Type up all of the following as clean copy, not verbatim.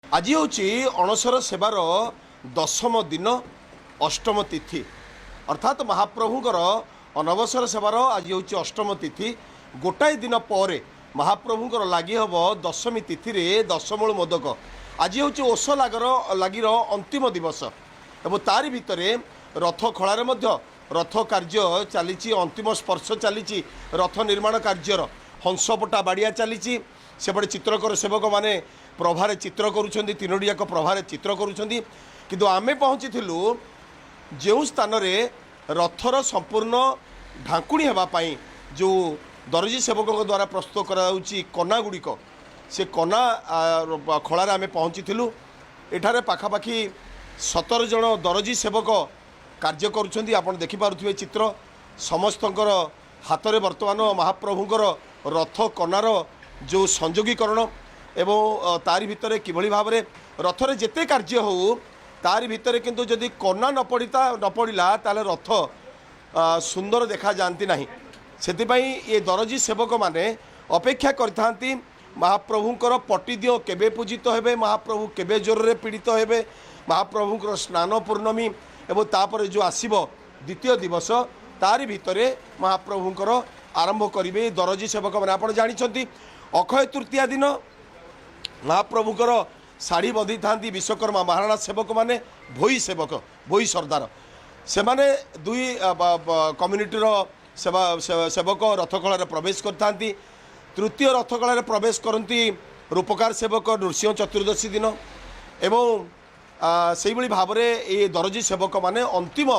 आज हूँ अणसर सेवार दशम दिन अष्टम तिथि अर्थात महाप्रभुंर अनवसर सेवार आज हूँ अष्टम तिथि गोटाए दिन पर महाप्रभुंर लगी हम दशमी तिथि रे दशमूल मोदक आज हूँ ओष लागिर अंतिम दिवस एवं तारि भितर रथ खଳାରେ ମଧ୍ୟ रथ कार्य चली अंतिम स्पर्श चली रथ निर्माण कार्यर हंसपटा बाड़िया चली सेपटे चित्रकर सेवक माने प्रभारे चित्र करुँच तीनोटियाक प्रभारे चित्र करुँच किंतु आमे पहुँचीलु जो स्थान रे रथर संपूर्ण ढांकुणी होगापाई जो दर्जी सेवकों द्वारा प्रस्तुत कराउची कना गुड़िक से कना खଳାରେ आमे पहुँचीलु एठारे पाखापाखि 17 जन दर्जी सेवक कार्य करुँच आपण देखिपे चित्र समस्तंकर हाथ में बर्तमान महाप्रभुंर रथ कनार जो संयोगीकरण एवं तारि भितर किभली भाव में रथरे जेते कार्य हो तारि भितर किंतु जदि कना न पड़ा ताले रथ सुंदर देखा जाती नहीं सेतिपाई ये दरजी सेवक माने अपेक्षा करथांती महाप्रभुंकर पटी दियो केबे पूजित हेबे महाप्रभु केबे जोर रे पीड़ित हेबे महाप्रभुंकर स्नान पूर्णमी एवं तापर जो आसीबो द्वितीय दिवस तारि भितरे महाप्रभुंकर आरंभ करिवे दरजी सेवक माने आपण जानिछंती अक्षय तृतीया दिन महाप्रभुंकर शाढ़ी बंधी था विश्वकर्मा महाराणा सेवक माने भोई सेवक भोई सरदार से माने दुई कम्युनिटीर सेवक रथ खଳାରେ प्रवेश करथांती तृतीय रथ खଳାରେ प्रवेश करती रूपकार सेवक नृसिंह चतुर्दशी दिन एवं से भाव में ये दरजी सेवक माने अंतिम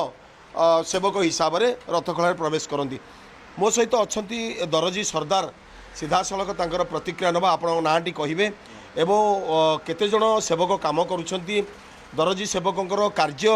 सेवक हिसाब से रथ खଳାରେ प्रवेश करती मो सहित अच्छा दरजी सरदार सीधासलख तांकर प्रतिक्रिया नवा आपण नाटी कहे एवं केते जन सेवक काम करुछंती दरजी सेवकों कार्य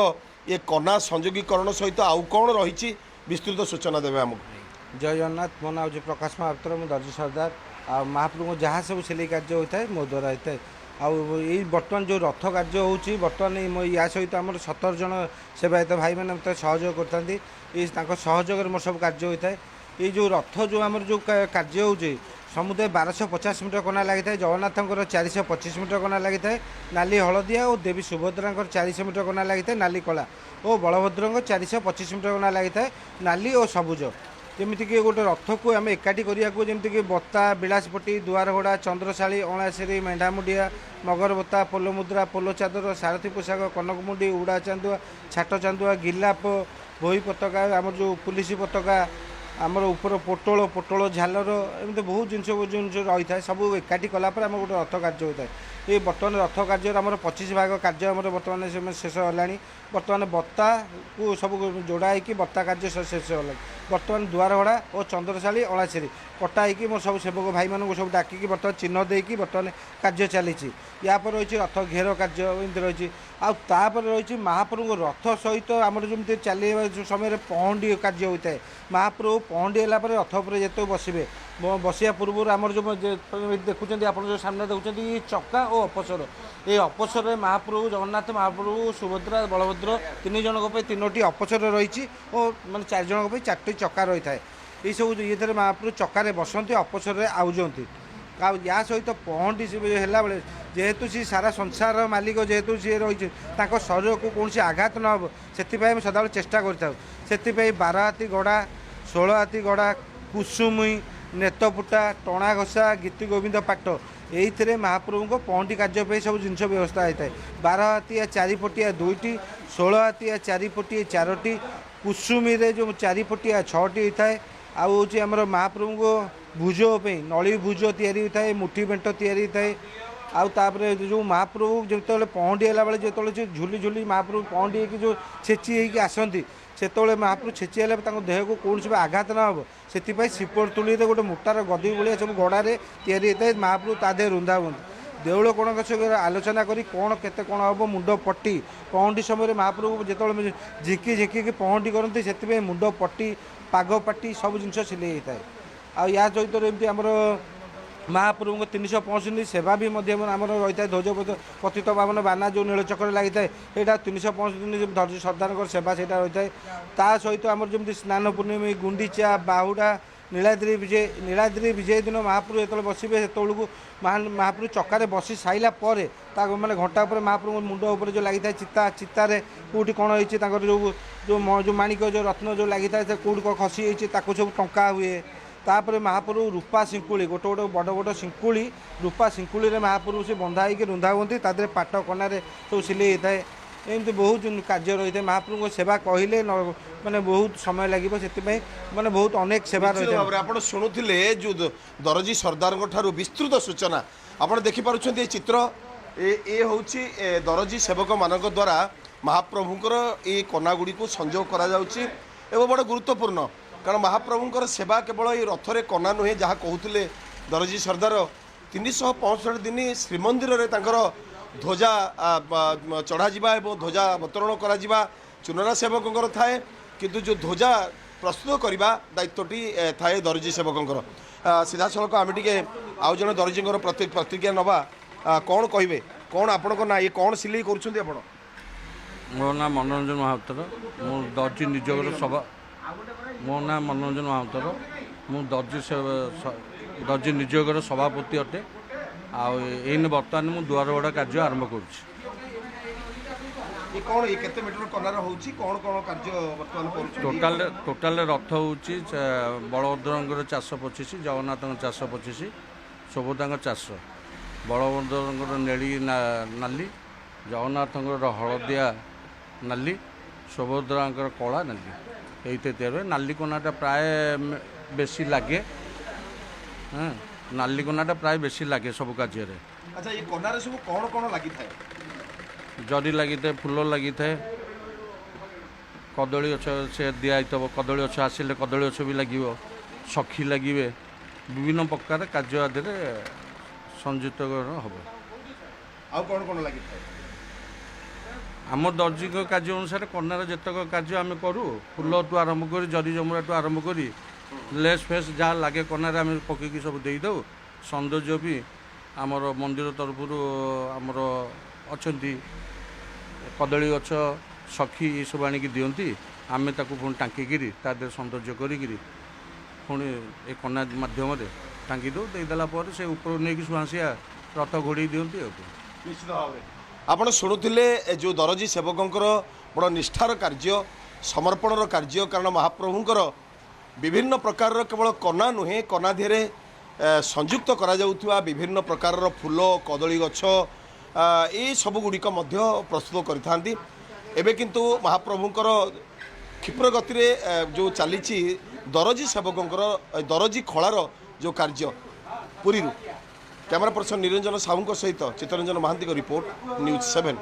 ये कना संयोगीकरण सहित आउ कौन रही विस्तृत सूचना देवे आमको। जय जगन्नाथ मो ना हूँ प्रकाश महापात्र मुझे दर्जी सरदार आ महाप्रभु जहाँ सब सिलाई कार्य होता है मो द्वारा होता है आई बर्तमान जो रथ कार्य हो बर्तमान या सहित आम 17 जन सेवायत भाई मैंने मत सहयोग करते सहयोग मोर सब कार्य होता है ये जो रथ जो आम जो कार्य हो समुदाय 1250 मीटर कना लगी था जगन्नाथंकर 425 मीटर कना लगी था नाली हलदिया और देवी सुभद्रा 400 मीटर कना लगी था नाली कला और बलभद्र 425 मीटर कना लगी था नाली और सबुज जमीक गोटे रथ को आम एकाठी करने जमीक बत्ता बिलासपट्टी दुआरगड़ा चंद्रशाली अणाशेरी मेढ़ामुंडिया मगरबत्ता पोलोमुद्रा पोलो चादर सारथी पोशाक कनकमुंडी उड़ा चांदुआ छाट चांदुआ गिलाप भोई पताका आम जो पुलिस पताका आमर ऊपर पोटल पोटल झालर एमती बहुत जिन रही है सब एकाठी कलापर आम गोटे रथ कार्य होता है ये बर्तमान रथ कार्य आम 25 भाग कार्य आम बर्तमान शेष है बर्तमान बत्ता को सब जोड़ा होगी बत्ता कार्य शेष है बर्तमान दुआरगड़ा और चंद्रशाली अणाशेरी कटा होगी मोर सब सेवक भाई मानक सब डाकिकी बर्तमान चिन्ह देकी बर्तमान कार्य चली या पर रही रथ घेर कार्य एमती रही आपर रही महाप्रभु रथ सहित आम जमी चल समय पहंडी कार्य होता है महाप्रभु पहंडी है रथ पर जो बसवे बसिया पूर्व आम जो देखुं आप जो सामने देखुं ये चक्का और अपसर ये अपसर महाप्रभु जगन्नाथ महाप्रभु सुभद्रा बलभद्र 3 जन तीनोटी अपसर रही और माने 4 जन 4टी चक्का रही है ये सब ये महाप्रभु चक्कर बसती अपसर आउजती या सहित पहंडी है बेले जेहेतु सी सारा संसार मालिक जेहेतु सी रही शरीर को कौन आघात न हो से सदा चेष्टा करें 12 हाथी गड़ा 16 हाथी गड़ा कुसुमुई नेतपुटा टणा घसा गीति गोविंद पाट ये महाप्रभु को पहंडी कार्य सब जिन व्यवस्था होता है 12 हाथिया 4 फुटिया 2टी 16 हाथिया 4 फुटिया 4टी कुसुमी जो 4 फुटिया 6टी होता है आउ आमर महाप्रभु को भुज नली भुज या मुठी बेंट या आउे जो महाप्रभु जो पहंडी है बेले जो झुली झुली महाप्रभु पहंडी जो छेची आसती से महाप्रभु छेची है देह को कौन सी आघात न हो से शिपर तुली गोटे मोटार गदी भाया सब गड़े या महाप्रभु ता देह रुंधा हुए देउल कोण आलोचना करी कौन केते कौन हम मुंड पट्टी पहंडी समय महाप्रभु जो झिकी झिकी पहंडी करती से मुंड पट्टी पाग पाटी सब जिन सिले होता है आ या सहित एमती आमर महाप्रभु 365 सेवा भी आम रही है ध्वज पतित पावन बाना जो नीलचक्र लगी था यहाँ 365 दिन दर्जी सरदार सेवा से रही है ता सहित आम जमी स्नान पूर्णिमा गुंडीचा बाहुड़ा ନୀଳାଦ୍ରି ବିଜୟ ଦିନ ମହାପ୍ରଭୁ ଯେତେବେଳେ ବସିବେ ସେତେବେଳକୁ ମହାପ୍ରଭୁ ଚକାରେ ବସି ସାରିଲା ପରେ ତାକୁ ମାନେ ଘଣ୍ଟା ଉପରେ ମହାପ୍ରଭୁଙ୍କ ମୁଣ୍ଡ ଉପରେ ଯେଉଁ ଲାଗିଥାଏ ଚିତାରେ କେଉଁଠି କ'ଣ ହେଇଛି ତାଙ୍କର ଯେଉଁ ମାଣିକ ଯେଉଁ ରତ୍ନ ଯେଉଁ ଲାଗିଥାଏ ସେ କେଉଁଠି କ'ଣ ଖସି ହେଇଛି ତାକୁ ସବୁ ଟଙ୍କା ହୁଏ। ତାପରେ ମହାପ୍ରଭୁ ରୂପା ଶିଙ୍କୁଳି ଗୋଟେ ବଡ଼ ବଡ଼ ଶିଙ୍କୁଳି ରୂପା ଶିଙ୍କୁଳିରେ ମହାପ୍ରଭୁ ସେ ବନ୍ଧା ହେଇକି ରୁନ୍ଧା ହୁଅନ୍ତି, ତା ଦେହରେ ପାଟ କନାରେ ସବୁ ସିଲେଇ ହେଇଥାଏ। ଏମିତି ବହୁତ କାର୍ଯ୍ୟ ରହିଥାଏ। ମହାପ୍ରଭୁଙ୍କ ସେବା କହିଲେ ମାନେ ବହୁତ ସମୟ ଲାଗିବ, ସେଥିପାଇଁ ମାନେ ବହୁତ ଅନେକ ସେବା ରହିଥାଏ। ଆପଣ ଶୁଣୁଥିଲେ ଯେଉଁ ଦରଜୀ ସର୍ଦ୍ଦାରଙ୍କ ଠାରୁ ବିସ୍ତୃତ ସୂଚନା ଆପଣ ଦେଖିପାରୁଛନ୍ତି। ଏ ଚିତ୍ର ଏ ହେଉଛି ଦରଜୀ ସେବକମାନଙ୍କ ଦ୍ୱାରା ମହାପ୍ରଭୁଙ୍କର ଏ କନାଗୁଡ଼ିକୁ ସଂଯୋଗ କରାଯାଉଛି ଏବଂ ବଡ଼ ଗୁରୁତ୍ୱପୂର୍ଣ୍ଣ, କାରଣ ମହାପ୍ରଭୁଙ୍କର ସେବା କେବଳ ଏ ରଥରେ କନା ନୁହେଁ। ଯାହା କହୁଥିଲେ ଦରଜୀ ସର୍ଦ୍ଦାର 365 ଦିନ ଶ୍ରୀମନ୍ଦିରରେ ତାଙ୍କର ଧ୍ୱଜା ଚଢ଼ାଯିବା ଏବଂ ଧ୍ୱଜା ଅବତରଣ କରାଯିବା ଚୁନରା ସେବକଙ୍କର ଥାଏ, କିନ୍ତୁ ଯେଉଁ ଧ୍ୱଜା ପ୍ରସ୍ତୁତ କରିବା ଦାୟିତ୍ୱଟି ଥାଏ ଦରଜୀ ସେବକଙ୍କର। ସିଧାସଳଖ ଆମେ ଟିକେ ଆଉ ଜଣେ ଦରଜୀଙ୍କର ପ୍ରତିକ୍ରିୟା ନେବା। କ'ଣ କହିବେ, କ'ଣ ଆପଣଙ୍କ ନାଁ, ଇଏ କ'ଣ ସିଲେଇ କରୁଛନ୍ତି ଆପଣ? ମୋ ନାଁ ମନୋରଞ୍ଜନ ମହାପାତ୍ର, ମୁଁ ଦର୍ଜୀ ନିଯୋଗର ମୋ ନାଁ ମନୋରଞ୍ଜନ ମହାପାତ୍ର, ମୁଁ ଦର୍ଜୀ ନିଯୋଗର ସଭାପତି ଅଟେ। ଆଉ ଏଇନେ ବର୍ତ୍ତମାନ ମୁଁ ଦୁଆର ବଡ଼ା କାର୍ଯ୍ୟ ଆରମ୍ଭ କରୁଛି। କ'ଣ କେତେ ମିଟର କନାର ହେଉଛି, କ'ଣ କ'ଣ କାର୍ଯ୍ୟ ବର୍ତ୍ତମାନ କରୁଛି? ଟୋଟାଲ ରଥ ହେଉଛି ବଳଭଦ୍ରଙ୍କର 425, ଜଗନ୍ନାଥଙ୍କ 425, ସୁଭଦ୍ରାଙ୍କ 400। ବଳଭଦ୍ରଙ୍କର ନେଳି ନାଲି, ଜଗନ୍ନାଥଙ୍କର ହଳଦିଆ ନାଲି, ସୁଭଦ୍ରାଙ୍କର କଳା ନାଲି, ଏଇଥିରେ ତିଆରି ହୁଏ। ନାଲି କନାଟା ପ୍ରାୟ ବେଶୀ ଲାଗେ। ନାଲି କନାଟା ପ୍ରାୟ ବେଶୀ ଲାଗେ ସବୁ କାର୍ଯ୍ୟରେ। ଆଚ୍ଛା, ଏ କନାରେ ସବୁ କ'ଣ କ'ଣ ଲାଗିଥାଏ? ଜରି ଲାଗିଥାଏ, ଫୁଲ ଲାଗିଥାଏ, କଦଳୀ ଗଛ ସେ ଦିଆହେଇଥିବ, କଦଳୀ ଗଛ ଆସିଲେ କଦଳୀ ଗଛ ବି ଲାଗିବ, ସଖୀ ଲାଗିବେ, ବିଭିନ୍ନ ପ୍ରକାର କାର୍ଯ୍ୟ ଆଦେହରେ ସଂଯୁକ୍ତ ହେବ। ଆଉ କ'ଣ କ'ଣ ଲାଗିଥାଏ? ଆମ ଦର୍ଜୀଙ୍କ କାର୍ଯ୍ୟ ଅନୁସାରେ କନାର ଯେତେକ କାର୍ଯ୍ୟ ଆମେ କରୁ, ଫୁଲଠୁ ଆରମ୍ଭ କରି ଜରି ଜମୁରାଠୁ ଆରମ୍ଭ କରି ଲେସ୍ ଫେସ୍ ଯାହା ଲାଗେ କନାରେ ଆମେ ପକେଇକି ସବୁ ଦେଇଦେଉ। ସୌନ୍ଦର୍ଯ୍ୟ ବି ଆମର ମନ୍ଦିର ତରଫରୁ ଆମର ଅଛନ୍ତି, କଦଳୀ ଗଛ, ସଖୀ ଏସବୁ ଆଣିକି ଦିଅନ୍ତି। ଆମେ ତାକୁ ପୁଣି ଟାଙ୍କିକିରି ତା ଦେହରେ ସୌନ୍ଦର୍ଯ୍ୟ କରିକିରି ପୁଣି ଏ କନା ମାଧ୍ୟମରେ ଟାଙ୍କି ଦେଉ। ଦେଇଦେଲା ପରେ ସେ ଉପରକୁ ନେଇକି ସୁଆଁସିଆ ରଥ ଘୋଡ଼େଇ ଦିଅନ୍ତି। ଆଉ ନିଶ୍ଚିତ ଭାବରେ ଆପଣ ଶୁଣୁଥିଲେ ଯେଉଁ ଦରଜୀ ସେବକଙ୍କର ବଡ଼ ନିଷ୍ଠାର କାର୍ଯ୍ୟ, ସମର୍ପଣର କାର୍ଯ୍ୟ। କାରଣ ମହାପ୍ରଭୁଙ୍କର ବିଭିନ୍ନ ପ୍ରକାରର କେବଳ କନା ନୁହେଁ, କନା ଦେହରେ ସଂଯୁକ୍ତ କରାଯାଉଥିବା ବିଭିନ୍ନ ପ୍ରକାରର ଫୁଲ, କଦଳୀ ଗଛ ଏସବୁ ଗୁଡ଼ିକ ମଧ୍ୟ ପ୍ରସ୍ତୁତ କରିଥାନ୍ତି। ଏବେ କିନ୍ତୁ ମହାପ୍ରଭୁଙ୍କର କ୍ଷିପ୍ର ଗତିରେ ଯେଉଁ ଚାଲିଛି ଦରଜୀ ସେବକଙ୍କର ଦରଜୀ ଖଳାର ଯେଉଁ କାର୍ଯ୍ୟ। ପୁରୀରୁ କ୍ୟାମେରା ପର୍ସନ ନିରଞ୍ଜନ ସାହୁଙ୍କ ସହିତ ଚିତ୍ତରଞ୍ଜନ ମହାନ୍ତିଙ୍କ ରିପୋର୍ଟ, ନ୍ୟୁଜ୍ 7।